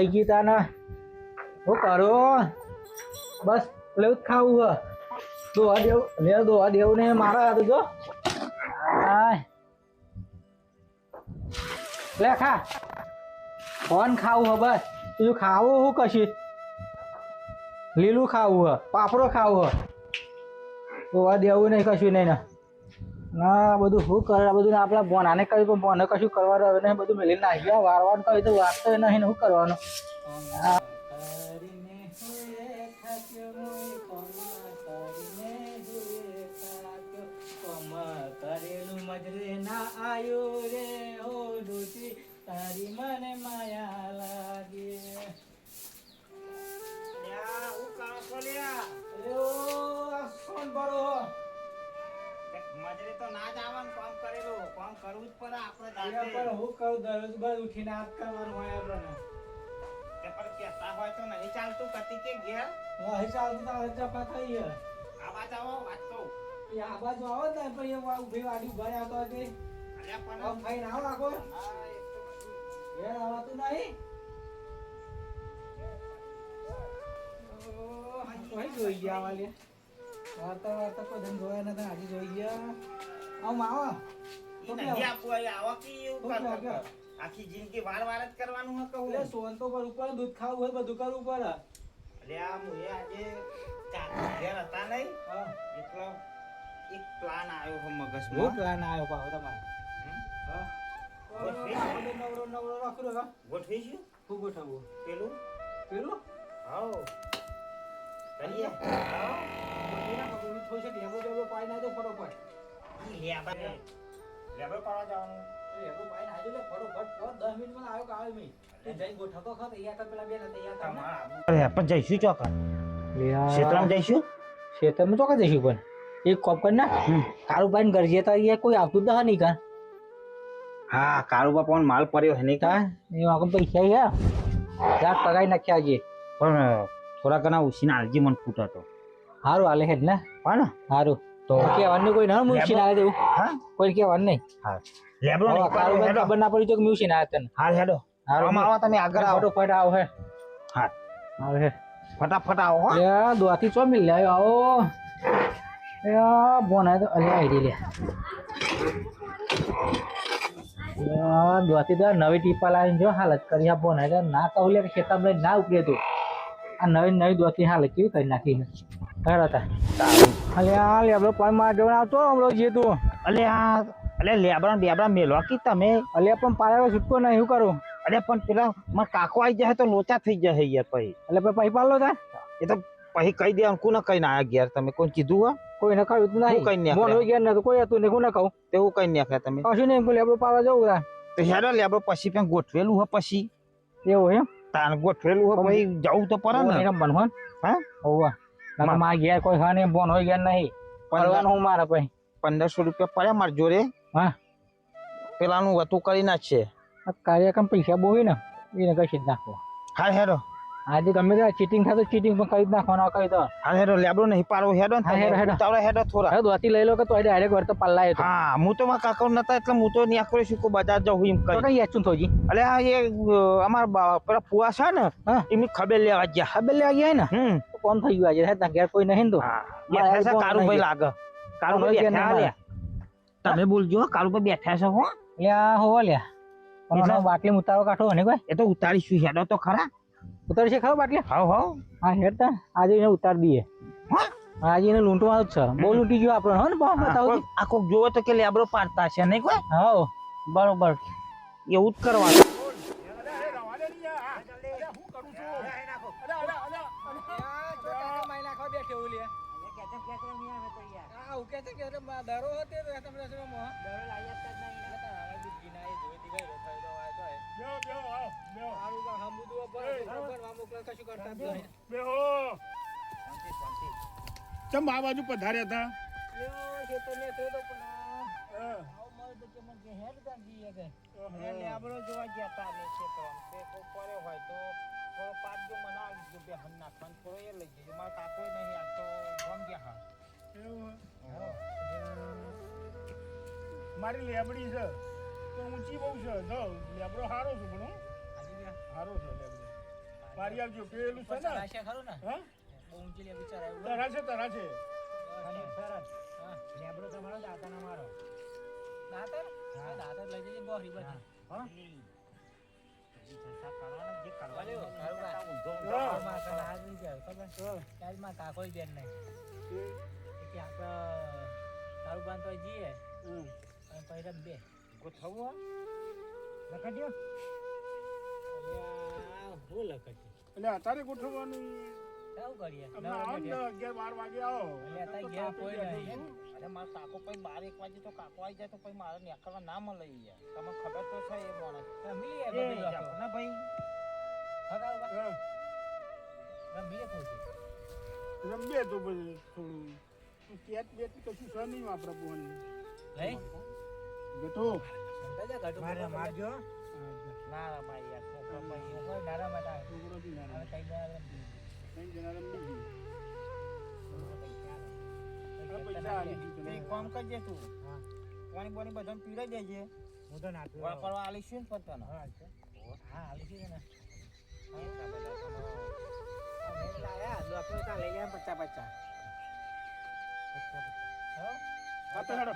આઈ ગઈ તાના હું કરો બસ લેવું જ ખાવું હ દોવા દેવ ને મારા તો જો લે ખા કોણ ખાવું હ બસ તું ખાવું હું કશી લીલું ખાવું હ પાપડો ખાવું હ દોવા દેવું નહીં કશું નહીં ના બધું શું કરે બધું આપણા બોનાને કહ્યું પણ બોને કશું કરવાનું નહીં બધું મેલી નાખ્યા વારવાનું કહ્યું તો વારતો નહીં શું કરવાનું તારી મને માયા લાગે મજરે તો ના જ આવવાનું કામ કરેલું કામ કરવું જ પડે આપણે પણ હું કહું દરરોજ બસ ઉઠીને હાથ કરવાનું હોય આપણને તે પણ કહેતા હોય તો નહીં ચાલતું કતી કે ઘેર નહીં ચાલતું તો હવે જપા થઈ આવાજ આવો વાત કહું એ આ બાજુ આવો ને પણ એ ઉભી વાડી ભરે આવતો હતી અલ્યા પણ આમ ખાઈ ના આવો એ આવતું નહીં કોઈ જોઈ ગયા વાલે વાર્તા કોઈ ધન જોયા નથી આજે જોઈ ગયા આમ આવો ઈ નહીં આપવું અહીં આવો કે એવું કરતો આખી જિંદગી વાર જ કરવાનું હે કહું એટલે સોન તો પર ઉપર દૂધ ખાવું હોય બધું કરવું પડે અલ્યા મુએ આજે ઘેર હતા નહીં એટલે એક પ્લાન આવ્યો હો મગજમાં હું પ્લાન આવ્યો પાછો તમારે નવરો નવરો રાખો રે ગોઠવીશું હું ગોઠવું પેલું પેલું હાઉ કરીએ થોડી છે ટેબો ટેબો પાઈ ના દો ફટોફટ ઈ લેબર કરવા જવાનું ટેબો પાઈ ના દો ફટોફટ 10 મિનિટમાં આવ્યો કે આવે મી તે જઈ ગોઠવતો ખા તૈયાર કર પેલા બે ને તૈયાર કર અરે પણ જઈશું ચોકા ક્ષેત્રમાં જઈશું ક્ષેત્રમાં ચોકા જઈશું પણ એક કોપ કર ના કાળુ પાઈન ગરજે તો અહીંયા કોઈ આવતું જ નહીં કા હા કાળુબા પણ માલ પડ્યો હે નહીં કા એ આગળ પૈસા ગયા જાત પગાઈ નાખ્યા આજે પણ થોડા ઘણા ઉસીને આલજી મન ફૂટતો હારું હાલે હેડ ને હા હારું તો કેવાનું કોઈ ના મ્યુઝિક આવે દેવું હા કોઈ કેવાનું નહીં હા લેબરો ને કાળુ ભાઈ ખબર ના પડી તો મ્યુઝિક આવે તને હાલ હેડો હારું આવો તમે આગળ આવો ફટોફટ આવો હે હા આવે હે ફટાફટ આવો હો લે દોતી ચો મિલ લે આવો એ બોના તો અલે આઈ લે યાર દોતી તો નવી ટીપા લાવીને જો હાલત કરી આ બોના ના કહું લે કે ખેતરમાં ના ઉપડે તું આ નવી દોતી હાલત કેવી કરી નાખી હતા અલે આ લેબરો પણ માં જવા આવતો હમરો જે તું અલે લેબરા બેબરા મેલવા કી તમે અલે પણ પાયા છૂટકો નહીં શું કરું અરે પણ પેલા માર કાકો આવી જાય તો લોચા થઈ જાય યાર પછી એટલે પછી પાલો તા એ તો પછી કહી દે કોને કઈ ના આયા ઘેર તમે કોઈ કીધું હા કોઈ ન ખાયું નહીં કઈ નહીં મોન હોય ગયા ન તો કોઈ હતું ને કોને કહું તેવું કઈ નાખ્યા તમે કશું નહીં બોલે લેબરો પાવા જવું તા તો હેડો લેબરો પછી પણ ગોઠવેલું હે પછી એવું એમ તાન ગોઠવેલું હે પછી જવું તો પડે ને રમવાનું હોય હા ઓવા ના માં ઘેર કોઈ હા ને બોન હોય ગયા નહીં પડવાનું હું મારા પછી 1500 રૂપિયા પડ્યા માર જોડે હા પેલાનું વતું કરી નાખશે કાર્યક્રમ પૈસા બહુ હોય ને એને કશી જ નાખો હા હેડો આજે ગમે તે ચીટિંગ થાય તો ચીટિંગ પણ કરી જ નાખવાનો કહી દો હા હેડો લેબરો નહીં પાડવો હેડો ને તાવડા હેડો થોડા હવે દોતી લઈ લો કે તો ડાયરેક્ટ વર્ત પલ્લાય તો હા હું તો મારા કાકા નતા એટલે હું તો ન્યા કરી શકું બજાર જવું એમ તો કહી કઈ યાચું થોજી અલે આ એ અમારા પેલા ફુવા છે ને હા એમની ખબર લેવા ગયા ખબર લેવા ગયા ને તો કોણ થઈ ગયું આજે હે ઘેર કોઈ નહીં તો બેઠા છે કારુભાઈ લાગે કારુભાઈ બેઠા લે તમે બોલજો કારુભાઈ બેઠા છે હો લ્યા હો લ્યા પણ બાટલી ઉતારો કાઢો ને કોઈ એ તો ઉતારીશું હેડો તો ખરા ઉતારી છે ખરો બાટલી હાવ હાવ હા હેડતા આજે એને ઉતારી દઈએ આજે એને લૂંટવાનું જ છે બહુ લૂંટી ગયો આપણને હો ને બહુ બતાવો આ કોક જોવો તો કે લેબરો પાડતા છે નહીં કોઈ હા બરોબર એવું જ કરવાનું ચમ આ બાજુ પધાર્યા લેબરો જોવા ગયા તા ને ક્ષેત્રમાં તે પડ્યો હોય તો થોડો પાટ જો મને આવી ગયો બે હન નાખવાનું થોડો એ લઈ જજો મારા કાકો નહીં આ તો ભમ ગયા હા મારી લેબડી છે તો ઊંચી બહુ છે જો લેબડો સારો છે પણ સારો છે લેબડો પાડી આવજો પેલું છે ને તરાશે ખરું ને હા બહુ ઊંચી લે વિચાર આવ્યો તરાશે તરાશે અને સરસ હા લેબડો તમારો દાતાનો મારો દાતર હા દાતર લઈ જજે બોરી બધી હા જે કરવાનું માં કાકોઈ બેન નહીં કે આપણે તારું બાંધ તો જઈએ અને પહેલા બે ગોઠવવું લખડ્યો હું લખડ્યો એટલે અત્યારે ગોઠવવાનું શું કરીએ અમે આવો ને 11-12 વાગે આવો એટલે અત્યારે ગયા કોઈ નહીં અરે મારો કાકો પછી 12-1 વાગે તો કાકો આવી જાય તો પછી મારે નીકળવા ના મળે યાર તમને ખબર તો છે એ માણસ રમીએ બધું ના ભાઈ હા રમીએ તો રમીએ તો પછી થોડું કેટ બેટ કશું છે નહીં વાપરા બોન લઈ ગટો મારે મારજો ના રમાય યાર છોકરો પછી કોઈ ના રમાતા છોકરો થી ના હવે કઈ ના કઈ જણા રમી પૈસા આલી દીધું એક કામ કરજે તું હા પાણી બોની બધાને પીરાઈ દેજે હું તો ના પીવા વાપરવા આલીશું ને પતન હા હા આલીશું ને લાયા ડોક્ટર કા લઈ ગયા 50 હા તો હેડો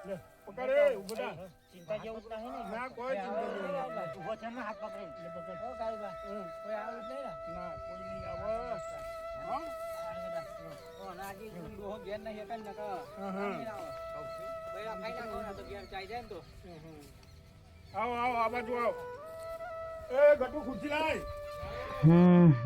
લે પકડે ઉભા ચિંતા જેવું જ નહીં ને ના કોઈ ચિંતા નહીં ઉભો છે ને હાથ પકડી લે પકડ ઓ કાળીબા કોઈ આવું જ નહીં ને ના કોઈ નહીં આવે હા ઓ નાજી ડોહો ઘેર નહીં એકન નક હા ભાઈ આ ખાઈ નાખો ને તો ઘેર ચાઈ જાય ને તો આવો આવો આ બાજુ આવો એ ગટુ ખુરશી લાય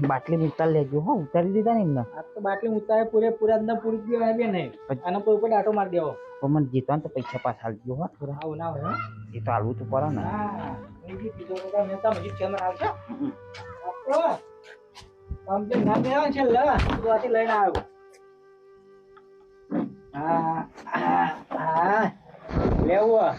બાટલી ઉતારી લેજો હો ઉતારી દીધા ને એમને આ તો બાટલી ઉતારે પૂરેપૂરા અંદર પૂરી દેવાય બે નહીં આના પર ઉપર આટો મારી દેવો તો મને જીતવાનું તો પૈસા પાછા આલજો હો થોડા આવું ના હોય એ તો આલવું તો પડે ને હા બીજી પીજો તો મેં તો મજી કેમ આવશે આપો કમ્પ્લીટ ના દેવા છે લ તું આથી લઈને આવ્યો હા લેવું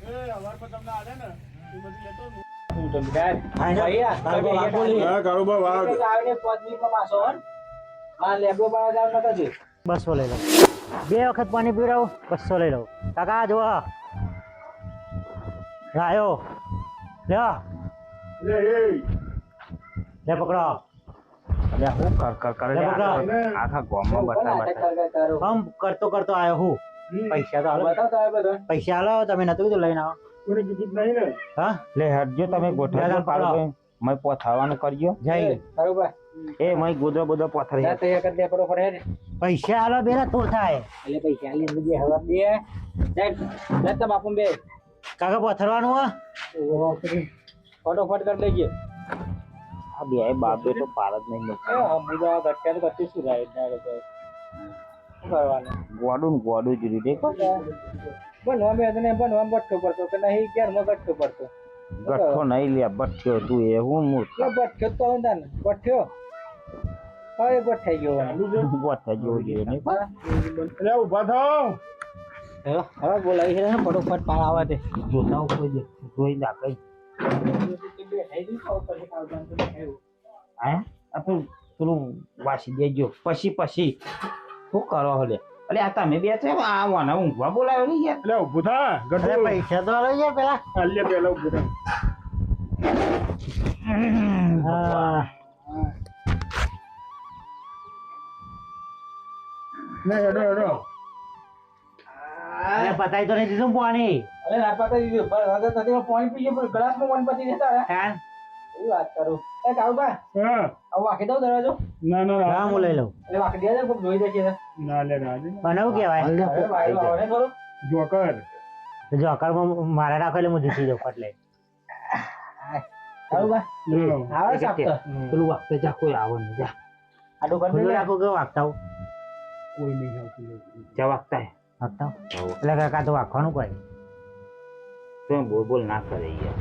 એ હવાર પર તમને આલે ને એ બધું લેતો ને ભૈયા કાળુબા વાગ આવીને 5 મિનિટમાં પાછો હા લેબો બાર ગામ નતો છે 200 લઈ લઉં 2 વખત પાણી પીવડાવું 200 લઈ લઉં કાકા જો રાયો લ્યો લે લે પકડો અરે હું કર લે પકડો આખા ગામમાં બતા હમ કરતો આવ્યો હું પૈસા તો હાલો બતાવ તો આ બધો પૈસા હાલો તમે નતું કીધું લઈને આવો કોને કીધું નહીં ને હા લે હટજો તમે ગોઠવજો પાડો મય પોથાવાનું કરજો જઈ બરોબર એ મય ગોદરો બોદરો પોથરી જા તૈયાર કરી દે પડો પડે પૈસા હાલો બેરા તો થાય એટલે પૈસા લી અંદર બે હવા દે લે તો બાપુ બે કાકા પથરવાનું હા ફટોફટ કરી લેજે આ બે બાપે તો પાર જ નહીં મળતો મુદા ઘટ્યા તો કચ્ચી શું થાય એટલે શું કરવાનું ગોડું જ રીતે બનવા મેં તને બનવા બઠ્ઠો પડતો કે નહીં ક્યારમાં ગઠ્ઠો પડતો ગઠ્ઠો નહીં લે બઠ્ઠ્યો તું એ હું મૂર્ખ બઠ્ઠો તો ਹੁੰਦਾ ને બઠ્ઠો હવે બઠ્ઠાઈ ગયો ગોઠા જેવું જોઈએ નહીં એટલે ઊભા થાઓ હવે બોલાવી છે ને ફટોફટ પાર આવે તે જોતા કોઈ દે જોઈ નાખે હા આ પેલું વાસી દેજો પછી શું કરો હલે અલે આ તમે બે છે આવવાના ઊંઘવા બોલાવ્યો નહીં યાર એટલે ઊભું થા ગટુ પૈસા તો હાલો યાર પેલા આલ્યા પેલા ઊભું થા લે હેડો અરે પતાઈ તો નહીં દીધું પાણી અરે ના પાતા દીધું પણ હવે તો પાણી પીએ પણ ગ્લાસમાં પાણી પતી જતા કાન એવી વાત કરું એ કાળુબા હા આવું વાંકી દઉં દરવાજો ના ના હા હું લઈ લઉં એટલે વાંકી દે કોઈક જોઈ દેશે ના લે ના બનાવું કેવાય હવે વાયરો આવે ને ખરું જોકર જો અકાળમાં મારા રાખો એટલે હું જીતી જાઉં એટલે કાળુબા આવે સાપ તો પેલું વાગતે જા કોઈ આવો નહીં જા આડું કરી ખુલ્લું દે રાખો કે વાગતા હું કોઈ નહીં આવતું જા વાગતા હે વાગતા હું એટલે કાકા તો વાગવાનું કોઈ તો બોલ ના કરે યાર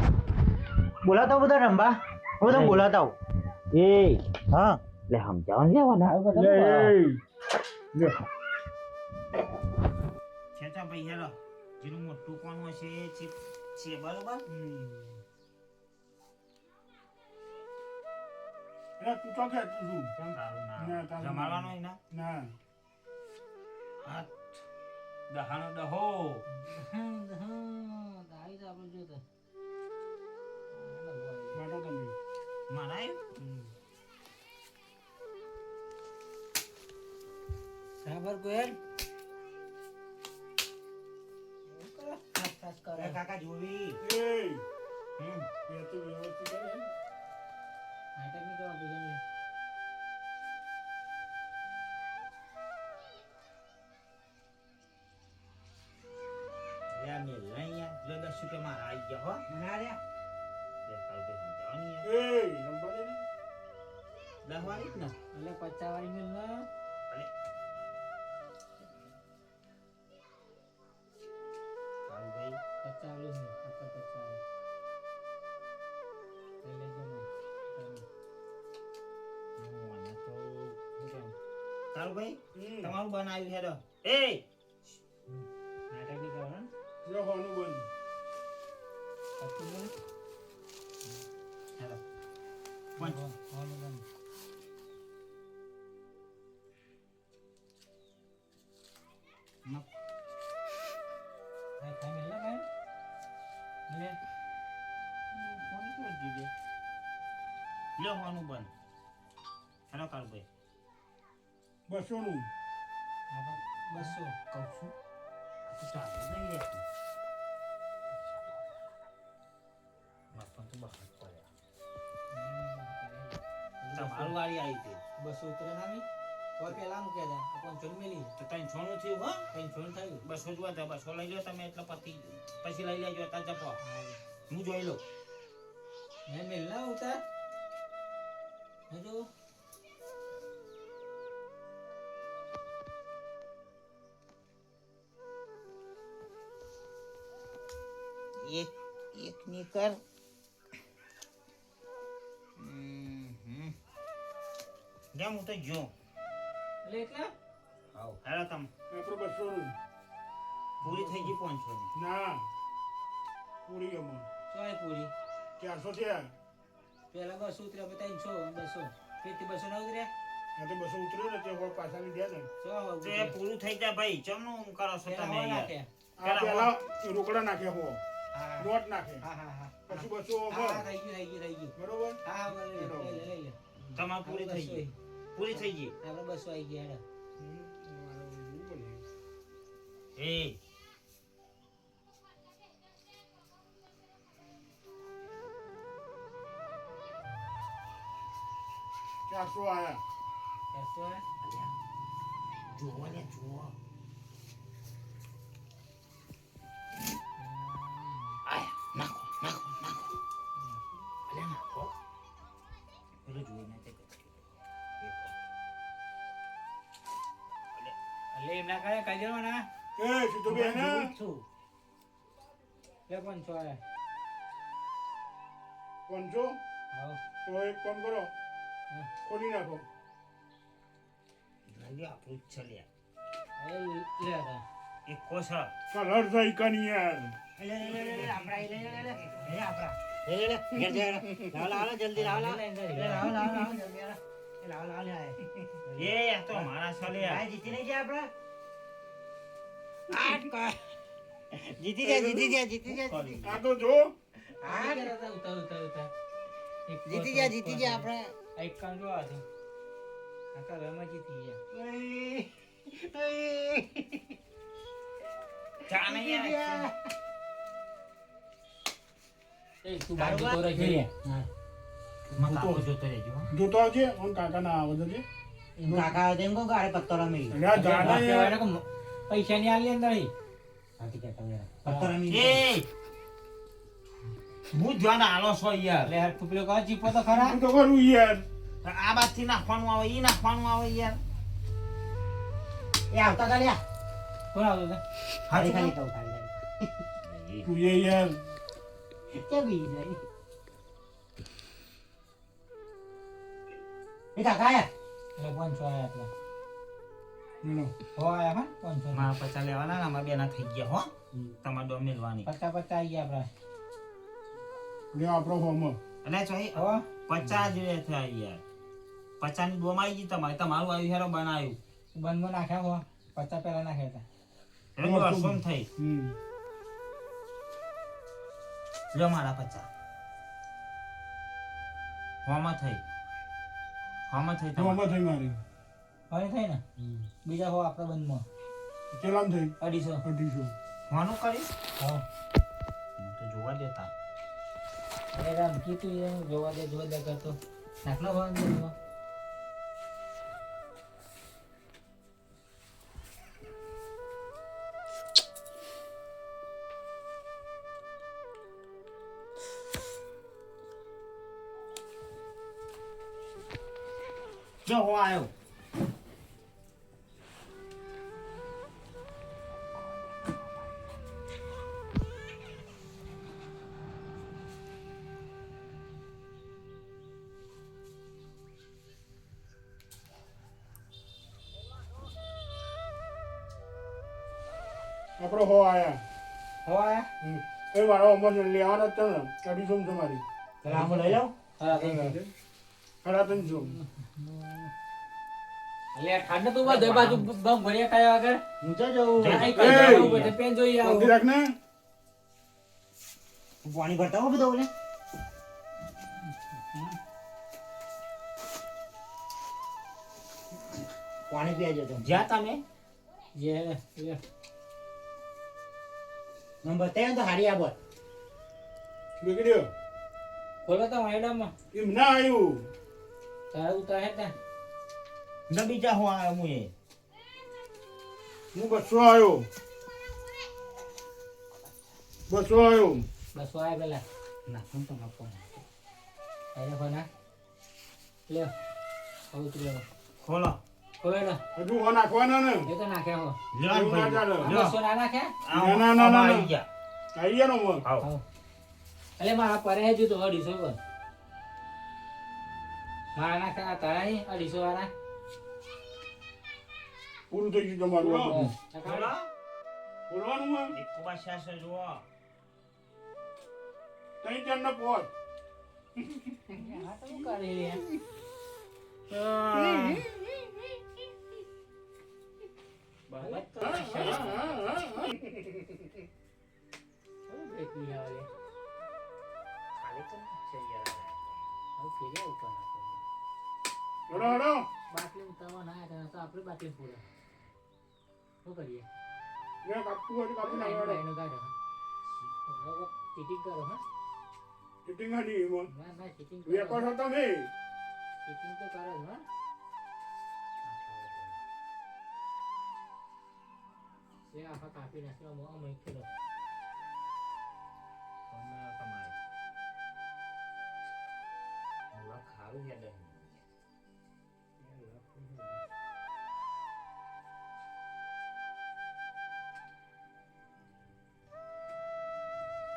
બોલાવતા હું બધા રંબા હું બધા બોલાવતા હું એ હા લે સમજાવ ને લેવાના લે લે છેટા ભાઈ હેલો જેનું મોટું કોણ હશે એ છે બરોબર એટલે તું તો કે તું શું? કેમ તારું ના, ના તારું રમાડવાનો ના. એના ના હાથ દહાનો દહો બેઠો તમે મારાય બરાબર ગોયલ એ કાકા જોવી એ હમ એ તો વ્યવસ્થિત કરે ને. લે મે લઈયા જો 10 રૂપિયા મારા આવી ગયા હો મના રે લે તારું કોઈ સમજાવવાની એ રમવા દે ને. 10 વાળી જ ને એટલે 50 વાળી મિલ ના અલે તારું ભાઈ 50 વાળી મિલ આપણે 50 વાળી લઈ લેજો ને મને તો તારું ભાઈ હમ. તમારું બનાવ્યું હેડો એ નાટક નહીં કરવાનું લે હોનું બંધ. સાચું બોલ હેડો હોનું બંધ ખાઈ મિલ ના ખાઈ લે ફોન કરી દીધે લે હોનું બંધ હેડો તારું ભાઈ 200 નું. આપણે 200 કહું છું આ તો ચાલુ નહીં રહેતું બાપા તો બહાર પડ્યા તમારું વાળી આવી હતી 200 ઉતરે નામી કોઈ પેલા મૂકે દે આપણ ચોન મેલી તો તઈ છોનું થયું હો કઈ ચોન થયું 200 જોવા તો 200 લઈ લો તમે એટલે પછી લઈ લેજો તા જપો હું જોઈ લઉં મેં મિલ ના ઉતાર હજુ એક ની કર જેમ હું તો જો એટલે એટલા આવ હેલો તમ આપણે 200 નું. પૂરી થઈ ગઈ 500 ની ના પૂરી એમાં ચોય પૂરી 400 થયા. પેલા 200 ઉતર્યા પછી 300 200 ફેરથી 200 ના ઉતર્યા આ તો 200 ઉતર્યો ને તે હવે પાછા લીધા ને. સો તે ઉતર્યા. પૂરું થઈ જાય ભાઈ ચમનું કરો છો પેલા તમે હવા યાર નાખ્યા. આ પેલા રોકડા નાખ્યા હો હા નોટ નાખે હા હા હા પછી 200 હા over. થઈ ગયું બરોબર. હા હા બરાબર. લઈ લે લઈ લે તમાર પૂરી થઈ ગઈ પૂરી થઈ ગઈ આપણે 200 આવી ગયા હેડો. એ ચારસો આયા. 400 જુઓ ને જુઓ આયા નાખો નાખો નાખો અલે નાખો પેલો જુઓ ને તે એટલે એમ ના કરે કહી દેવા ના એ સીધો બે ને લે 500 આયા 500. આવો તો એક કામ કરો ખોલી નાખો. લાગે આપણું જ છે લ્યા એ લે હતા એક કોસા કલર થઈ કની યાર. લે લે લે લે આપડા લે લે લે લે આપડા લે લે લે ઘેર જા લાવ લાવ જલ્દી લાવ લાવ લાવ લાવ લાવ જલ્દી લાવ લાવ લે એ આ તો મારા છે લ્યા આ જીતી નહીં ગયા આપડા જીતી ગયા જીતી ગયા જીતી ગયા આ તો જો આ ઉતાર ઉતાર ઉતાર જીતી ગયા જીતી ગયા આપડા એક કામ જો આ તો આ કલરમાં જીતી ગયા ચા નહીં યાર એ તું બાર જતો રહેજે ને માં કાકો જોતો રહેજો હો. જોતો આવજે ઓન કાકા ના આવે છે. કાકા તેમ કો ગારે પત્તર મિલી અરે આ જાના યાર. પૈસા ની આલી અંદર હાથી કેતા યાર પત્તર એ મિલી હું ધ્યાન આલો છો યાર એટલે તું પેલો કહો જીપો તો ખરા હું તો કરું યાર. આ બાજથી નાખવાનું આવે ઈ નાખવાનું આવે યાર એ આવતા ગાલ્યા કોણ આવતો હતો હારી ખાલી તો ઉતારી તું એ યાર. કે બી જાય એ કાકા આયા એટલે 500 આયા એટલે હેલો. હો આયા હા 500 મારા પચા લેવાના ને આમાં બેના થઈ ગયા હો તમારે ડો મેલવાની 50 આવી ગયા આપડા લે આપણો હોમ. અને ચોઈ હો 50 જોઈએ થયા યાર પચાની ડોમ આવી ગઈ તમારે તમારું આવ્યું હેરો બનાવ્યું બંધમાં નાખ્યા હો 50 પહેલા નાખ્યા હતા એટલે દોઢસો થઈ હમ લો મારા 50 હોમાં થઈ તમારે આમાં થઈ મારી હવે થઈ ને બીજા હો આપણા બંધમાં કેટલામ થઈ 250 250 હોનું કરી હા તો જોવા દેતા અરે રામ કીધું એમ જોવા દે કરતો નાખલો હો બંધમાં જો હો આવ્યો આપણો હો આયા હો આયા એ મારો અમર લેવાનો જ છે ને 250 તમારી રામો લઈ લઉં હા 350 અલે ઠંડ તો બધે બાજુ બમ ભર્યા કાયા વગર હું તો જઉં આઈ કાઈ જાવ બધે પેન જોઈ આવો શાંતિ રાખ ને પાણી ભરતા હો બધો બોલે પાણી પીવા જતો જ્યાં તમે યે નંબર 3 તો હારી આબો બગડ્યો ખોલો તો મેડમ એમ ના આવ્યું તારે ઉતાર હે તા ન બીજા હો આવ્યો હું એ હું 200 આવ્યો 200 આવ્યો બસ વાય પેલા નાખો તો નાખો અરે હોના લે આવું તું લે ખોલો ખોલો ને હજુ હો નાખવાના ને એ તો નાખ્યા હો લ્યો એવું ના ચાલે. લ્યો બસો ના નાખ્યા આવો, ના, ના, ના, આવો ના. આવી ગયા આવી ગયા ને મગ આવો આવો અલે મારા પરે હજુ તો 250 પર મારા નાખ્યા તારા અહીં 250 વાળા પૂરું થઈ ગયું તમારું ખોલો બોલવાનું માં એક કુબા શાસ જુઓ તઈ ચાર ના પોત આ તો શું કરી લે બસ તો એક લી આવે ખાલી તો છે યાર હવે ફેર્યા ઉપર આપણે હડો હડો બાટલી ઉતારવા ના આવ્યા તો આપણે બાટલી ફોડે શું કરીએ લે કાપતું હોય તો કાપી નાખો એનો કાઢો હવે ચીટિંગ કરો હા ચીટિંગ હાડી એમાં ના ના ચીટિંગ વેપાર કરો હતા તમે ચીટિંગ તો કરો જ હા એ આખા કાપી નાખ્યો મો અમે ખેલો તમારે હવે ખારું યાદ આવે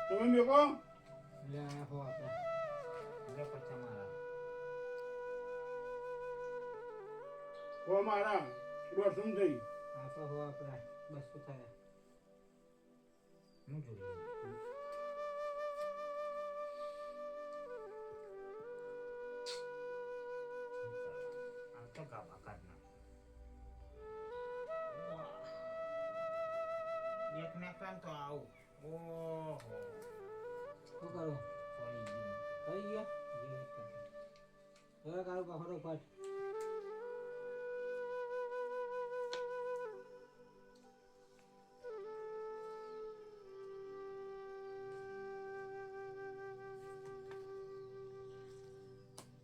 તમે મેકો લે આ હો આપણે લે પચા મારા હો મારા દોઢસો થઈ આ તો હો આપણા 200 થયા હું જોયું આ તો ગાબા કાઢના એક ને કાન તો આવું ઓહો શું કરો પડી ગયું થઈ ગયો હવે કાળો પાખડો ફટ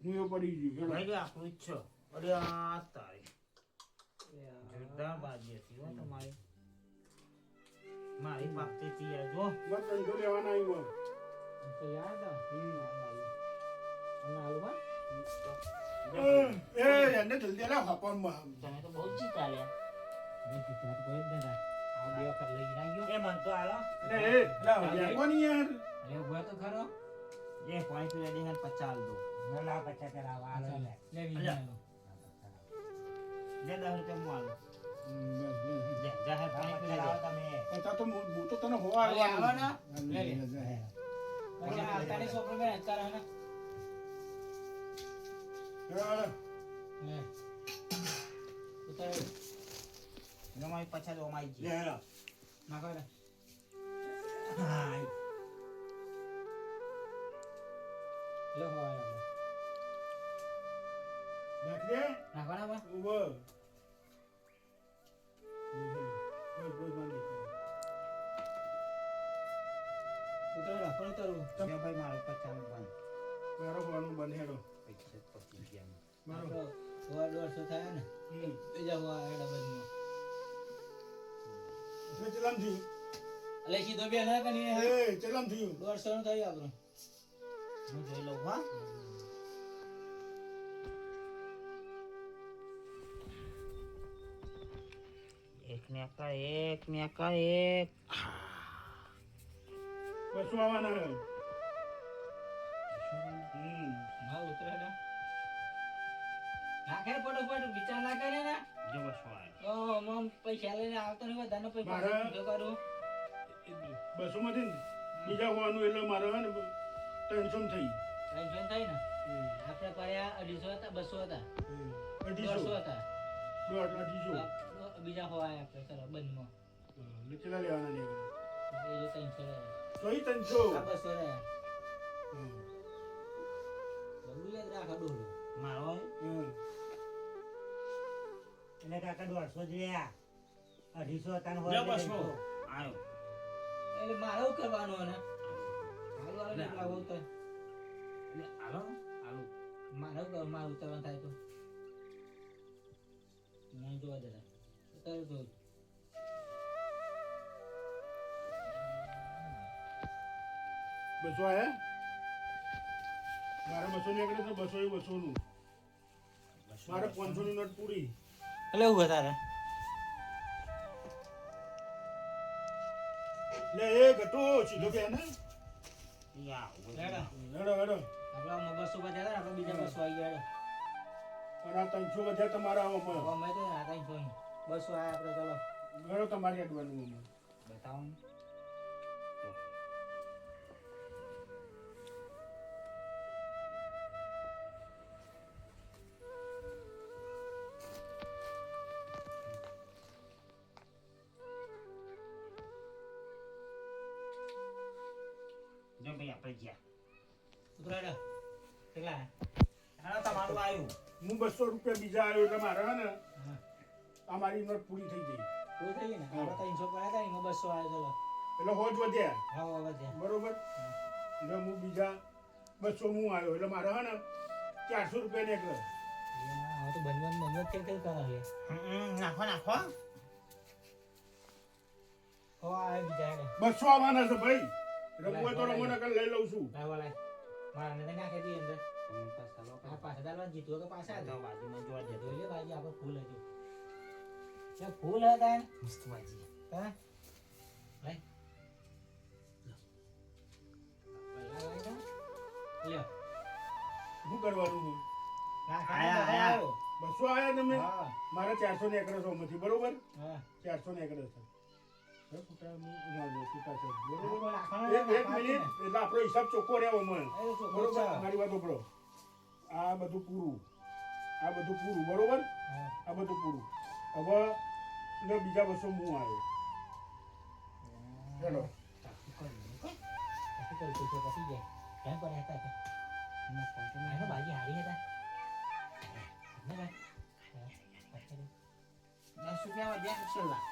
હું એ પડી ગયું ભાઈ રે આપણું જ છો અરે આ તારી જોરદાર બાજી હતી હો તમારી મારી પાકતી હતી યાર જો બસ કંટ્રોલ લેવાના આવ્યો તો યાદ આ અને આલુ હા એ એને જલ્દી આલે હાપવામાં તમે તો બહુ જીતા લ્યા મેં કીધું તો કોઈ જ નતા આ બે વખત લઈ નાખ્યો એ મન તો આલો એ કોની યાર અરે ઉભો તો ખરો એ પોઈન્ટ પીવા દે 50 દો ના ના પચાસ કરાવવા લે આલો લે લે વિચારો લે 10 રૂપિયા હું આલું બસ, લે જાહેર પોઈન્ટ પીવા કરાવો દે તમે પૈસા તો હું તો તને હોવા અરે આવો ને લે લે લે પછી આતાની છોકરો મેં હચકારા ને જમાઈ પછાડી ઓમાઈ જી લે હેલો નાખો ને હા લે હોય આપણે. નાખ દે નાખો ને આપણે. ઉભો કોઈ બંધ ઉતારો રાખો ને ઉતારો. જો ભાઈ મારો પછાડી બંધ મારો ફોન બંધ હેડો પૈસા પતી ગયા મારો આપણો 150 થયા ને બીજા હોય એડા બંધમાં. ચલામ થયું એટલે સીધો બે ના કરી એ ચલામ થયું 150 નું થયું આપણું. હું જોઈ લઉં હા એક ને કા એક બસો આવવાના હે હા ઉતરે ને નાખે ફટોફટ વિચાર ના કરે ને જો બસો આવે તો મમ પૈસા લઈને આવતો નહીં બધાનો પૈસા મારા- જો કરું. બસો માંથી ને બીજા હોવાનું એટલે મારે હે ને 300 થઈ ટેન્શન થાય ને આપણે પડ્યા 250 હતા 200 હતા 250 150 હતા 250 બીજા હોય આપણે ચલો બંધમાં કેટલા લેવાના લે એ જો 300 રહ્યા. સોઈ 300 આ 200 રહ્યા. બધું યાદ રાખો ડોલો. મારો એટલે કાકા 150 જ રહ્યા 250 તાન હોય લે બસો. આવ્યો એટલે મારે શું કરવાનું ને હાલો હાલો લે, એટલા હોવ તો એટલે હાલો મારે શું કરવાનું? મારે ઉતારવાનું થાય તો નહીં જોવા જરા ઉતારું તો બસો આયા મારે 200 નીકળે તો 200 એ 200 નું મારે 500 ની નોટ પૂરી એટલે એવું વધારે લે એ ગટો સીધો કે ને યા હેડો. હેડો હેડો આપણા આમાં 200 બચ્યા હતા ને આપણે બીજા 200 આવી ગયા અને આ 300 વધ્યા તમારા આમાં હવે મેં તો આ 300 200 આયા આપણે ચલો હેડો તમારી અડવાનું આમાં બતાવો ને. જો ભાઈ આપણે ગયા ઉતરો હેડો. કેટલા હા તમારું આવ્યું હું 200 રૂપિયા બીજા આવ્યો એટલે મારે હે ને હા આ મારી નોટ પૂરી થઈ ગઈ પૂરું થઈ ગયું ને આપણે 300 પડ્યા હતા ને એમાં 200 આવ્યા ચલો એટલે હોજ વધ્યા હા હવે વધ્યા બરોબર એટલે હું બીજા 200 હું આવ્યો એટલે મારે હે ને 400 રૂપિયા નીકળે હા તો બંધ કેમ કેમ કરાવે નાખો નાખો હો આ બીજા હેડે 200 આવવાના છે ભાઈ રમવું તો રમો નકર લઈ લઉં છું લાવો લાય મારા ને નાખી દી અંદર આ પાછા દાલવા જીતો તો પાછા તો બાજુમાં જોવા જતો જોઈ લે બાજી આપણે ફૂલ હતું જે ફૂલ હતા ને મસ્ત બાજી હા લાય લાય લ્યો શું કરવાનું હું આયા, આયા. 200 આયા તમે હા મારે 400 નીકળે છે આમાંથી બરોબર હા 400 નીકળે છે હે, છૂટા હું ના છૂટા છે બરોબર બરોબર નાખવાનો એક મિનિટ એટલે આપણો હિસાબ ચોખ્ખો રહેવો મને બરોબર મારી વાત સાંભળો આ બધું પૂરું બરોબર આ બધું પૂરું હવે ને બીજા 200 હું આવ્યો હેલો બાજી હારી હતા 10 રૂપિયા વધ્યા છેલ્લા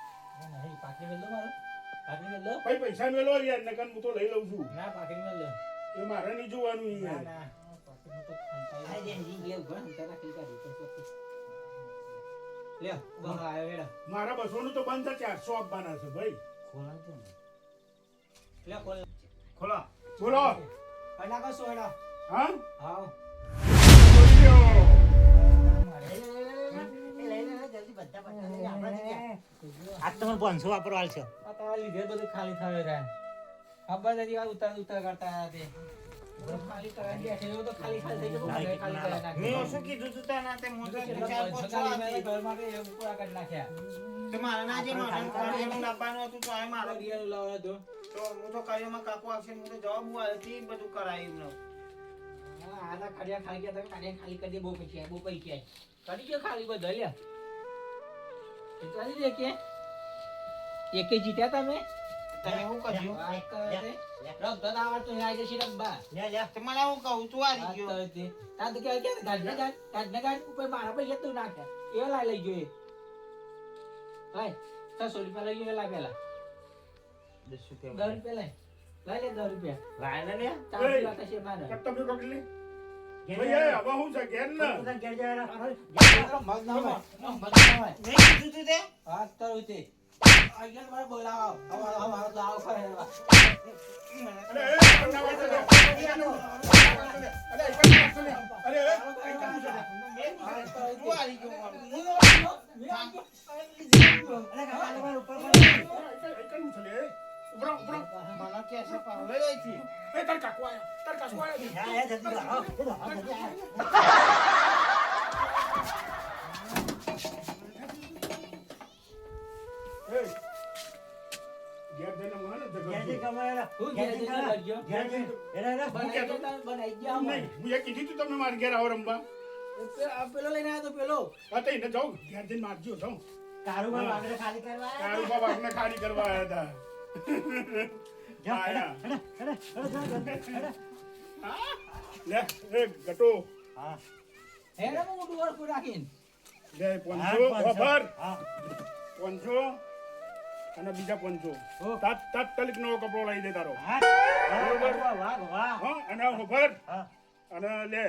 પાકડી મેલ દો મારો પાકડી મેલ દો ભાઈ પૈસા મેલો યાર નકર હું તો લઈ લઉં છું ના પાકડી મેલ દો એ મારે નહીં જોવાનું ના યાર ના પાકડીમાં તો આ જેનજી લે ઉભા તારા ટીકા દીધો લે બહુ આવ્યો એડા મારા 200 નું તો બંધ છે 400 આપવાના છે ભાઈ ખોલાવજો ને લે કોલ ખોલો બોલો અના કો સોડા હા આવ બોલ્યો. જલ્દી બધા પચાસ આજ તમે 500 વાપરવાલ છે આ તો લીધે બધું ખાલી થયો રે ખબર નથી આ ઉતાર કરતા હતા તે બધું ખાલી કરાવી દે છે તો ખાલી થઈ ગયું ખાલી કરી નાખ્યું મેં શું કીધું તું તને તે મોટો ચાર પાંચ છ હતી. ઘર માટે એ પૂરા કરી નાખ્યા તે મારા ના જે નોંધણ કરિયાણું લાવવાનું હતું તો આ મારો રિયલ લાવ્યો તો તો હું તો કરિયામાં કાકો આવશે હું તો જવાબ આવ્યો બધું કરાયું ને આના ખડિયા ખાલી ગયા તો ખડિયા ખાલી કરી દે બહુ પૈસા કરી ગયો ખાલી બધા લે ચાલી દે કે એકે જીત્યા તમે તમે શું કર્યું વાત કરે છે. રમતો ના આવડતું હોય આજે શી રમવા લે લે મને હું કહું તું વાત આવી ગયો કરે છે. તાર તો કહેવાય કે ગાઢને ગાઢ ઉપર મારા પૈસા તું નાખે એ લાઈ લઈ જોઈએ લાય 600 રૂપિયા લઈ ગયો લાય પેલા 10 રૂપિયા લાય લઈ લે 10 રૂપિયા લાય ને લે ચાર રૂપિયા કશે મારે તમે કોકલી ઘેર ભાઈ હવે હું છે ઘેર ને પોતાના ઘેર જરા મગ ના હોય મગ ના હોય મેં કીધું તું તે વાત કરું તે અહીંયા મારે બોલાવો અમારો તો આવો ખરે અરે એ બનાવો છે અરે તું આવી ગયો અરે કાકા તમારે ઉપર પર મને કે છે પાવલે જાય છે એ તાર કાકુ આયા હા જલ્દી લાવો જલ્દી એ ઘેર જઈને મને ઘેર જઈ જગત કમાયેલા હું ઘેર ઘેર જઈ જઈને કરા. લડ્યો. ઘેર જઈ એના બનાવી ગયા નહીં હું એ કીધું તું તમે મારા ઘેર આવો રમવા પેલો લઈને આવ્યો તો પેલો હા તો એને જાઉં ઘેર જઈને મારજો જાઉં કારુબાર વાગડે ખાલી કરવા આવ્યા. કાળુ બાબાને ખાલી કરવા આવ્યા જાઓ, આયા. હેડો, હેડો, હેડો, જાઓ, જલ્દી, હેડો. હતા લે એ ગટો હા હેડે હું મોટું ઓળખું રાખીને લે હા, 500 ખબર હા 500 અને બીજા 500 તાત્કાલિક નવો કપડો લઈ દે તારો હા બરોબર. વાહ વાહ હા અને ખબર હા અને લે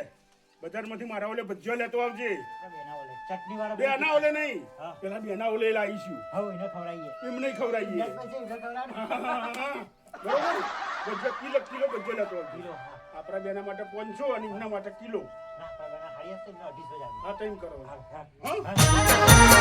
બજારમાંથી મારા ઓલે ભજીયો લેતો આવજે બેના ઓલે ચટણી વાળા બે આના ઓલે નહીં હા. પેલા બેના ઓલે લાવીશું હવે એને ખવડાવીએ એમ નહીં ખવડાવીએ યાર પછી એને ખવડાવવાનું. બરોબર ભજીયો કિલો ભજીયો લેતો આવજે કિલો, હા. આપણા બેના માટે 500 અને એમના માટે કિલો ના, આપણા બેના હારી હશે ને 250 જ આવે. હા તેમ કરો હા, હા. હા હા.